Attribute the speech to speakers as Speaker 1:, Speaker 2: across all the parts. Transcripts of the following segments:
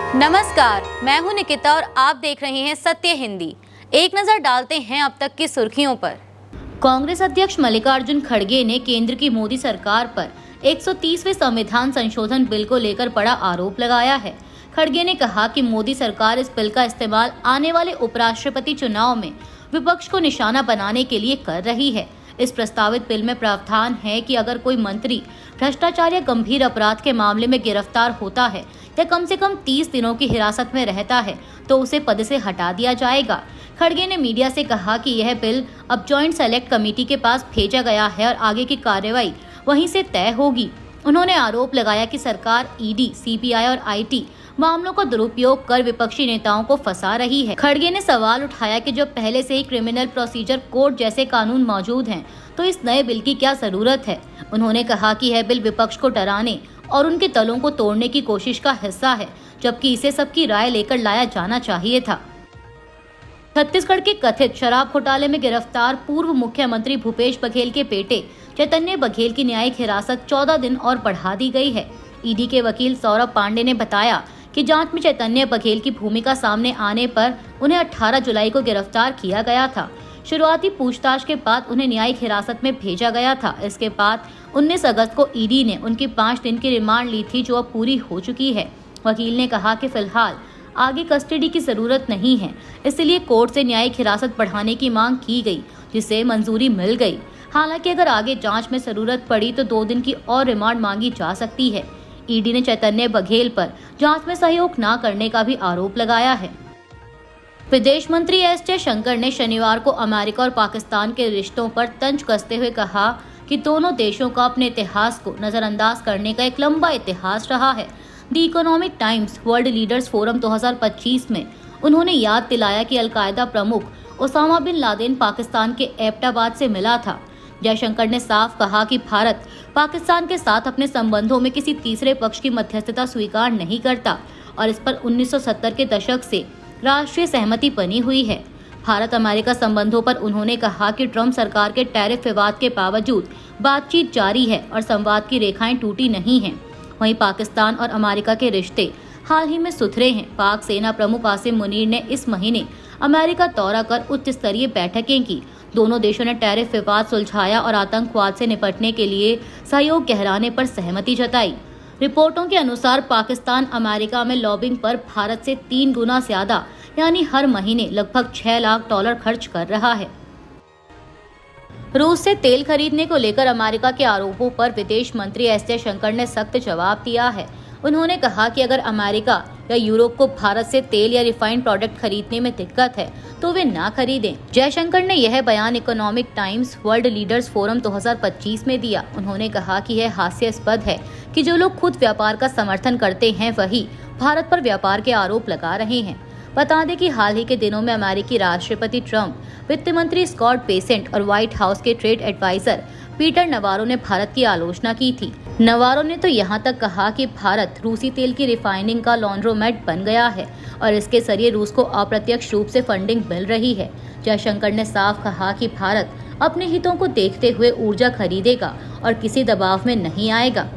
Speaker 1: नमस्कार, मैं हूं निकिता और आप देख रहे हैं सत्य हिंदी। एक नजर डालते हैं अब तक की सुर्खियों पर। कांग्रेस अध्यक्ष मल्लिकार्जुन खड़गे ने केंद्र की मोदी सरकार पर 130वें संविधान संशोधन बिल को लेकर बड़ा आरोप लगाया है। खड़गे ने कहा कि मोदी सरकार इस बिल का इस्तेमाल आने वाले उपराष्ट्रपति चुनाव में विपक्ष को निशाना बनाने के लिए कर रही है। इस प्रस्तावित बिल में प्रावधान है कि अगर कोई मंत्री भ्रष्टाचार या गंभीर अपराध के मामले में गिरफ्तार होता है या कम से कम 30 दिनों की हिरासत में रहता है तो उसे पद से हटा दिया जाएगा। खड़गे ने मीडिया से कहा कि यह बिल अब जॉइंट सेलेक्ट कमेटी के पास भेजा गया है और आगे की कार्रवाई वहीं से तय होगी। उन्होंने आरोप लगाया कि सरकार ईडी, सीबीआई और आईटी मामलों का दुरुपयोग कर विपक्षी नेताओं को फंसा रही है। खड़गे ने सवाल उठाया कि जब पहले से ही क्रिमिनल प्रोसीजर कोड जैसे कानून मौजूद हैं, तो इस नए बिल की क्या जरूरत है। उन्होंने कहा कि यह बिल विपक्ष को डराने और उनके दलों को तोड़ने की कोशिश का हिस्सा है, जबकि इसे सबकी राय लेकर लाया जाना चाहिए था। छत्तीसगढ़ के कथित शराब घोटाले में गिरफ्तार पूर्व मुख्यमंत्री भूपेश बघेल के बेटे चैतन्य बघेल की न्यायिक हिरासत 14 दिन और बढ़ा दी गई है। ईडी के वकील सौरभ पांडे ने बताया कि जांच में चैतन्य बघेल की भूमिका सामने आने पर उन्हें 18 जुलाई को गिरफ्तार किया गया था। शुरुआती पूछताछ के बाद उन्हें न्यायिक हिरासत में भेजा गया था। इसके बाद 19 अगस्त को ईडी ने उनकी 5 दिन की रिमांड ली थी, जो अब पूरी हो चुकी है। वकील ने कहा कि फिलहाल आगे कस्टडी की जरूरत नहीं है, इसलिए कोर्ट से न्यायिक हिरासत बढ़ाने की मांग की गई, जिसे मंजूरी मिल गई। हालांकि अगर आगे जांच में जरूरत पड़ी तो 2 दिन की और रिमांड मांगी जा सकती है। ईडी ने चैतन्य बघेल पर जांच में सहयोग न करने का भी आरोप लगाया है। विदेश मंत्री एस जयशंकर ने शनिवार को अमेरिका और पाकिस्तान के रिश्तों पर तंज कसते हुए कहा कि दोनों देशों का अपने इतिहास को नजरअंदाज करने का एक लंबा इतिहास रहा है। The economic times world leaders forum 2025 में उन्होंने याद दिलाया कि अलकायदा प्रमुख ओसामा बिन लादेन पाकिस्तान के एबटाबाद से मिला था। जयशंकर ने साफ कहा कि भारत पाकिस्तान के साथ अपने संबंधों में किसी तीसरे पक्ष की मध्यस्थता स्वीकार नहीं करता और इस पर 1970 के दशक से राष्ट्रीय सहमति बनी हुई है। भारत अमेरिका संबंधों पर उन्होंने कहा कि ट्रंप सरकार के टैरिफ विवाद के बावजूद बातचीत जारी है और संवाद की रेखाएं टूटी नहीं हैं। वहीं पाकिस्तान और अमेरिका के रिश्ते हाल ही में सुधरे हैं। पाक सेना प्रमुख आसिम मुनीर ने इस महीने अमेरिका दौरा कर उच्च स्तरीय बैठकें की। दोनों देशों ने टैरिफ विवाद सुलझाया और आतंकवाद से निपटने के लिए सहयोग गहराने पर सहमति जताई। रिपोर्टों के अनुसार पाकिस्तान अमेरिका में लॉबिंग पर भारत से 3 गुना ज्यादा यानी हर महीने लगभग $6 लाख खर्च कर रहा है। रूस से तेल खरीदने को लेकर अमेरिका के आरोपों पर विदेश मंत्री एस जयशंकर ने सख्त जवाब दिया है। उन्होंने कहा कि अगर अमेरिका या यूरोप को भारत से तेल या रिफाइंड प्रोडक्ट खरीदने में दिक्कत है तो वे ना खरीदें। जयशंकर ने यह बयान economic times world leaders forum 2025 में दिया। उन्होंने कहा कि यह हास्यास्पद है कि जो लोग खुद व्यापार का समर्थन करते हैं वही भारत पर व्यापार के आरोप लगा रहे हैं। बता दें कि हाल ही के दिनों में अमेरिकी राष्ट्रपति ट्रंप, वित्त मंत्री स्कॉट बेसेंट और व्हाइट हाउस के ट्रेड एडवाइजर पीटर नवारो ने भारत की आलोचना की थी। नवारो ने तो यहाँ तक कहा कि भारत रूसी तेल की रिफाइनिंग का लॉन्ड्रोमेट बन गया है और इसके जरिए रूस को अप्रत्यक्ष रूप से फंडिंग मिल रही है। जयशंकर ने साफ कहा कि भारत अपने हितों को देखते हुए ऊर्जा खरीदेगा और किसी दबाव में नहीं आएगा।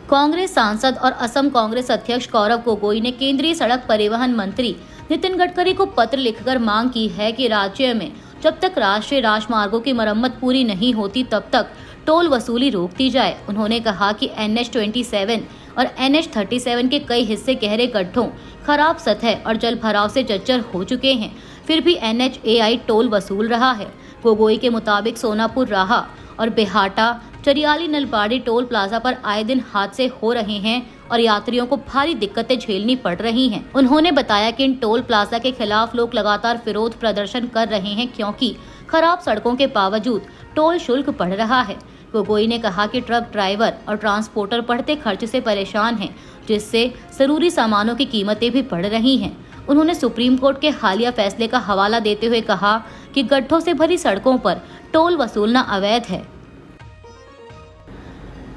Speaker 1: कांग्रेस सांसद और असम कांग्रेस अध्यक्ष गौरव गोगोई ने केंद्रीय सड़क परिवहन मंत्री नितिन गडकरी को पत्र लिखकर मांग की है कि राज्य में जब तक राष्ट्रीय राजमार्गों की मरम्मत पूरी नहीं होती तब तक टोल वसूली रोक दी जाए। उन्होंने कहा कि NH27 और NH37 के कई हिस्से गहरे गड्ढों, खराब सतह और जल भराव से जर्जर हो चुके हैं, फिर भी NHAI टोल वसूल रहा है। गोगोई के मुताबिक सोनापुर राहा और बेहाटा चरियाली नलबाड़ी टोल प्लाजा पर आए दिन हादसे हो रहे हैं और यात्रियों को भारी दिक्कतें झेलनी पड़ रही हैं। उन्होंने बताया कि इन टोल प्लाजा के खिलाफ लोग लगातार विरोध प्रदर्शन कर रहे हैं क्योंकि खराब सड़कों के बावजूद टोल शुल्क बढ़ रहा है। गोगोई ने कहा कि ट्रक ड्राइवर और ट्रांसपोर्टर बढ़ते खर्च से परेशान हैं, जिससे जरूरी सामानों की कीमतें भी बढ़ रही हैं। उन्होंने सुप्रीम कोर्ट के हालिया फैसले का हवाला देते हुए कहा कि गड्ढों से भरी सड़कों पर टोल वसूलना अवैध है।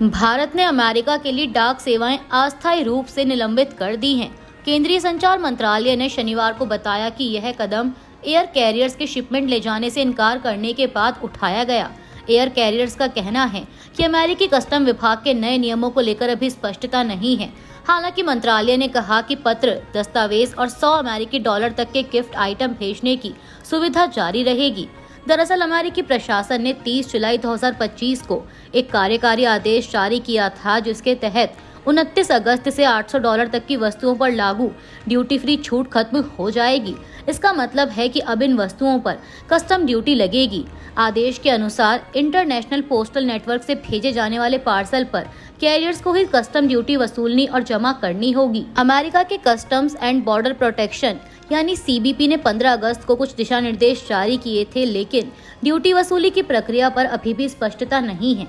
Speaker 1: भारत ने अमेरिका के लिए डाक सेवाएं अस्थायी रूप से निलंबित कर दी हैं। केंद्रीय संचार मंत्रालय ने शनिवार को बताया कि यह कदम एयर कैरियर्स के शिपमेंट ले जाने से इनकार करने के बाद उठाया गया। एयर कैरियर्स का कहना है कि अमेरिकी कस्टम विभाग के नए नियमों को लेकर अभी स्पष्टता नहीं है। हालांकि मंत्रालय ने कहा कि पत्र, दस्तावेज और 100 अमेरिकी डॉलर तक के गिफ्ट आइटम भेजने की सुविधा जारी रहेगी। दरअसल अमेरिकी प्रशासन ने 30 जुलाई 2025 को एक कार्यकारी आदेश जारी किया था, जिसके तहत 29 अगस्त से $800 तक की वस्तुओं पर लागू ड्यूटी फ्री छूट खत्म हो जाएगी। इसका मतलब है कि अब इन वस्तुओं पर कस्टम ड्यूटी लगेगी। आदेश के अनुसार इंटरनेशनल पोस्टल नेटवर्क से भेजे जाने वाले पार्सल पर कैरियर्स को ही कस्टम ड्यूटी वसूलनी और जमा करनी होगी। अमेरिका के कस्टम्स एंड बॉर्डर प्रोटेक्शन यानी सीबीपी ने 15 अगस्त को कुछ दिशा निर्देश जारी किए थे, लेकिन ड्यूटी वसूली की प्रक्रिया पर अभी भी स्पष्टता नहीं है।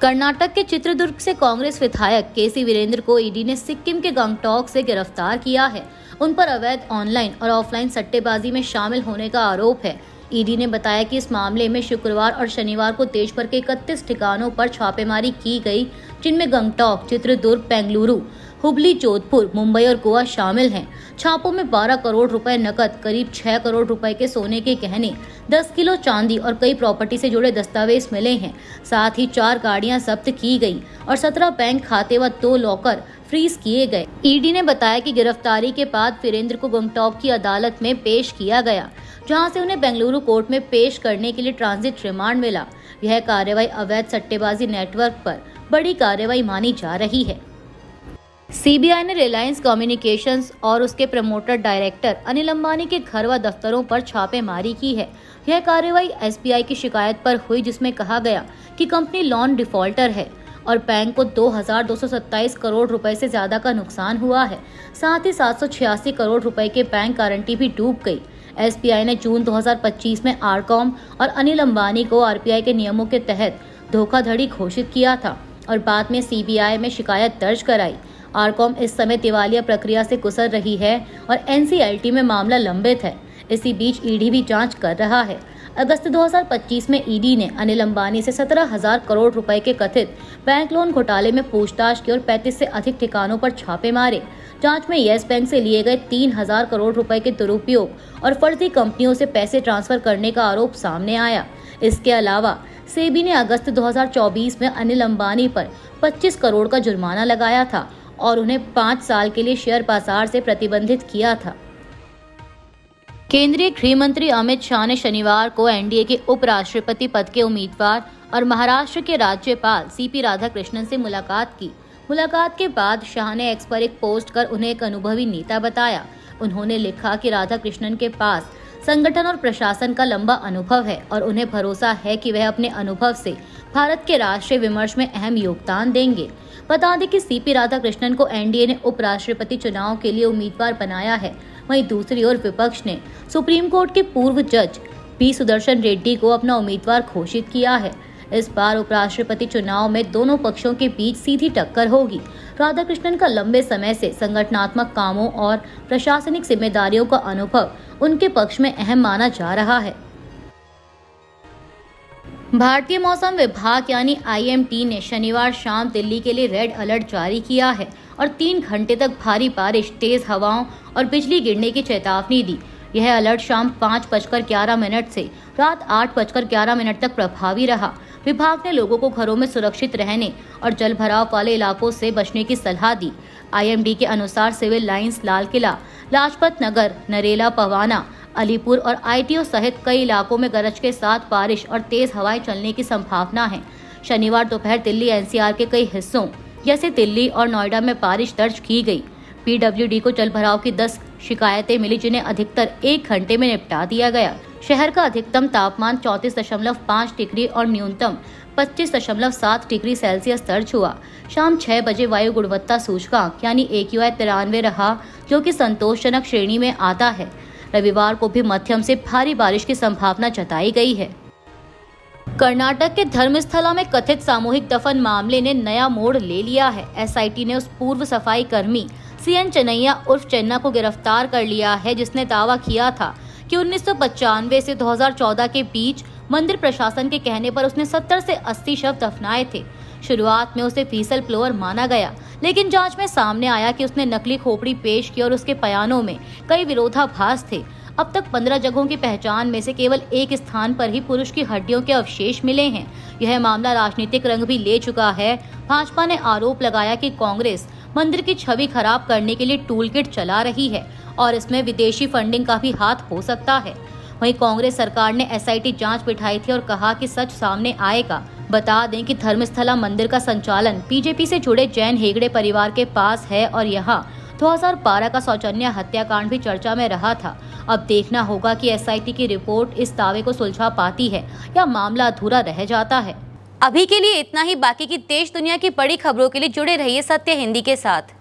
Speaker 1: कर्नाटक के चित्रदुर्ग से कांग्रेस विधायक केसी वीरेंद्र को ईडी ने सिक्किम के गंगटोक से गिरफ्तार किया है। उन पर अवैध ऑनलाइन और ऑफलाइन सट्टेबाजी में शामिल होने का आरोप है। ईडी ने बताया कि इस मामले में शुक्रवार और शनिवार को देश भर के 31 ठिकानों पर छापेमारी की गई, जिनमें गंगटोक, चित्रदुर्ग, बेंगलुरु, हुबली, जोधपुर, मुंबई और गोवा शामिल हैं। छापों में 12 करोड़ रुपए नकद, करीब 6 करोड़ रुपए के सोने के गहने, 10 किलो चांदी और कई प्रॉपर्टी से जुड़े दस्तावेज मिले हैं। साथ ही 4 गाड़ियां जब्त की गई और 17 बैंक खाते व 2 लॉकर फ्रीज किए गए। ईडी ने बताया कि गिरफ्तारी के बाद वीरेंद्र को गंगटोक की अदालत में पेश किया गया, जहां से उन्हें बेंगलुरु कोर्ट में पेश करने के लिए ट्रांजिट रिमांड मिला। यह कार्रवाई अवैध सट्टेबाजी नेटवर्क पर बड़ी कार्रवाई मानी जा रही है। सीबीआई ने रिलायंस कम्युनिकेशंस और उसके प्रमोटर डायरेक्टर अनिल अंबानी के घर व दफ्तरों पर छापेमारी की है। यह कार्रवाई एसबीआई की शिकायत पर हुई, जिसमें कहा गया कि कंपनी लोन डिफॉल्टर है और बैंक को 2227 करोड़ रुपए से ज्यादा का नुकसान हुआ है। साथ ही 786 करोड़ रुपए के बैंक गारंटी भी डूब गई। एसबीआई ने जून 2025 में आरकॉम और अनिल अंबानी को आरबीआई के नियमों के तहत धोखाधड़ी घोषित किया था और बाद में सीबीआई में शिकायत दर्ज कराई। आरकॉम इस समय दिवालिया प्रक्रिया से गुजर रही है और एनसीएलटी में मामला लंबित है। इसी बीच ईडी भी जांच कर रहा है। अगस्त 2025 में ईडी ने अनिल अंबानी से 17,000 करोड़ रुपए के कथित बैंक लोन घोटाले में पूछताछ की और 35 से अधिक ठिकानों पर छापे मारे। जांच में येस बैंक से लिए गए 3,000 करोड़ रुपए के दुरुपयोग और फर्जी कंपनियों से पैसे ट्रांसफर करने का आरोप सामने आया। इसके अलावा सेबी ने अगस्त 2024 में अनिल अंबानी पर 25 करोड़ का जुर्माना लगाया था और उन्हें 5 साल के लिए शेयर बाजार से प्रतिबंधित किया था। केंद्रीय गृह मंत्री अमित शाह ने शनिवार को एनडीए के उपराष्ट्रपति पद के उम्मीदवार और महाराष्ट्र के राज्यपाल सीपी राधाकृष्णन से मुलाकात की। मुलाकात के बाद शाह ने एक्स पर एक पोस्ट कर उन्हें एक अनुभवी नेता बताया। उन्होंने लिखा कि राधाकृष्णन के पास संगठन और प्रशासन का लंबा अनुभव है और उन्हें भरोसा है कि वह अपने अनुभव से भारत के राष्ट्रीय विमर्श में अहम योगदान देंगे। बता दें कि सीपी राधाकृष्णन को एनडीए ने उपराष्ट्रपति चुनाव के लिए उम्मीदवार बनाया है। वहीं दूसरी ओर विपक्ष ने सुप्रीम कोर्ट के पूर्व जज पी सुदर्शन रेड्डी को अपना उम्मीदवार घोषित किया है। इस बार उपराष्ट्रपति चुनाव में दोनों पक्षों के बीच सीधी टक्कर होगी। राधाकृष्णन का लंबे समय से संगठनात्मक कामों और प्रशासनिक जिम्मेदारियों का अनुभव उनके पक्ष में अहम माना जा रहा है। भारतीय मौसम विभाग यानी आईएमडी ने शनिवार शाम दिल्ली के लिए रेड अलर्ट जारी किया है और 3 घंटे तक भारी बारिश, तेज हवाओं और बिजली गिरने की चेतावनी दी। यह अलर्ट शाम 5:11 से रात 8:11 तक प्रभावी रहा। विभाग ने लोगों को घरों में सुरक्षित रहने और जलभराव वाले इलाकों से बचने की सलाह दी। आईएमडी के अनुसार सिविल लाइंस, लाल किला, लाजपत नगर, नरेला, पवाना, अलीपुर और आईटीओ सहित कई इलाकों में गरज के साथ बारिश और तेज हवाएं चलने की संभावना है। शनिवार दोपहर दिल्ली एनसीआर के कई हिस्सों जैसे दिल्ली और नोएडा में बारिश दर्ज की गई। पीडब्ल्यूडी को जलभराव की 10 शिकायतें मिली, जिन्हें अधिकतर 1 घंटे में निपटा दिया गया। शहर का अधिकतम तापमान 34.5 डिग्री और न्यूनतम 25.7 डिग्री सेल्सियस दर्ज हुआ। शाम 6 बजे वायु गुणवत्ता सूचकांक यानी AQI 93 रहा, जो कि संतोषजनक श्रेणी में आता है। रविवार को भी मध्यम से भारी बारिश की संभावना जताई गई है। कर्नाटक के धर्मस्थला में कथित सामूहिक दफन मामले ने नया मोड़ ले लिया है। एसआईटी ने उस पूर्व सफाई कर्मी सीएन चेन्नैया उर्फ चेन्ना को गिरफ्तार कर लिया है, जिसने दावा किया था कि 1995 से 2014 के बीच मंदिर प्रशासन के कहने पर उसने 70 से 80 शव दफनाए थे। शुरुआत में उसे व्हीसल ब्लोअर माना गया, लेकिन जांच में सामने आया कि उसने नकली खोपड़ी पेश की और उसके बयानों में कई विरोधाभास थे। अब तक 15 जगहों की पहचान में से केवल एक स्थान पर ही पुरुष की हड्डियों के अवशेष मिले हैं। यह मामला राजनीतिक रंग भी ले चुका है। भाजपा ने आरोप लगाया कि कांग्रेस मंदिर की छवि खराब करने के लिए टूल किट चला रही है और इसमें विदेशी फंडिंग का भी हाथ हो सकता है। वहीं कांग्रेस सरकार ने एसआईटी जांच बिठाई थी और कहा कि सच सामने आएगा। बता दें कि धर्मस्थला मंदिर का संचालन बीजेपी से जुड़े जैन हेगड़े परिवार के पास है और यहाँ 2012 का सौजन्य हत्याकांड भी चर्चा में रहा था। अब देखना होगा कि एसआईटी की रिपोर्ट इस दावे को सुलझा पाती है या मामला अधूरा रह जाता है। अभी के लिए इतना ही। बाकी की देश दुनिया की बड़ी खबरों के लिए जुड़े रहिए सत्य हिंदी के साथ।